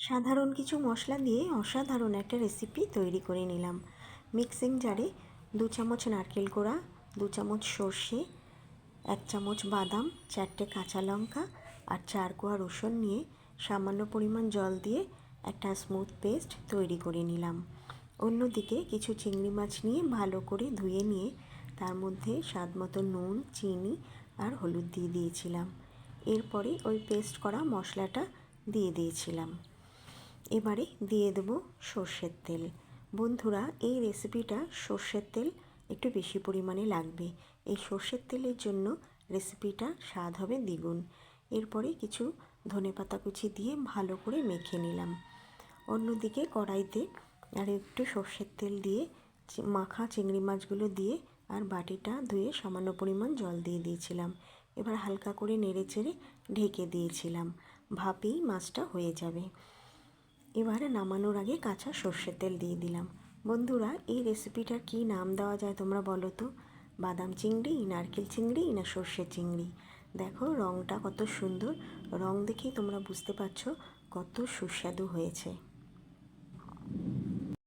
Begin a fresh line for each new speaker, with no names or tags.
সাধারণ কিছু মশলা দিয়ে অসাধারণ একটা রেসিপি তৈরি করে নিলাম। মিক্সিং জারে 2 চামচ নারকেল কোড়া, 2 চামচ সর্ষে, 1 চামচ বাদাম, 4টে কাঁচা লঙ্কা আর 4 কোয়া রসুন নিয়ে সামান্য পরিমাণ জল দিয়ে একটা স্মুথ পেস্ট তৈরি করে নিলাম। অন্যদিকে কিছু চিংড়ি মাছ নিয়ে ভালো করে ধুয়ে নিয়ে তার মধ্যে স্বাদ মতো নুন, চিনি আর হলুদ দিয়ে দিয়েছিলাম। এরপরে ওই পেস্ট করা মশলাটা দিয়ে দিয়েছিলাম। এবারে দিয়ে দেবো সর্ষের তেল। বন্ধুরা, এই রেসিপিটা সর্ষের তেল একটু বেশি পরিমাণে লাগবে। এই সর্ষের তেলের জন্য রেসিপিটা স্বাদ হবে দ্বিগুণ। এরপরে কিছু ধনেপাতা কুচি দিয়ে ভালো করে মেখে নিলাম। অন্যদিকে কড়াইতে আর একটু সর্ষের তেল দিয়ে মাখা চিংড়ি মাছগুলো দিয়ে আর বাটিটা ধুয়ে সামান্য পরিমাণ জল দিয়ে দিয়েছিলাম। এবার হালকা করে নেড়ে চেড়ে ঢেকে দিয়েছিলাম। ভাপেই মাছটা হয়ে যাবে। এবারে নামানোর আগে কাঁচা সর্ষের তেল দিয়ে দিলাম। বন্ধুরা, এই রেসিপিটার কী নাম দেওয়া যায় তোমরা বলো তো? বাদাম চিংড়ি, নারকেল চিংড়ি না সর্ষে চিংড়ি? দেখো রঙটা কত সুন্দর। রং দেখেই তোমরা বুঝতে পারছো কত সুস্বাদু হয়েছে।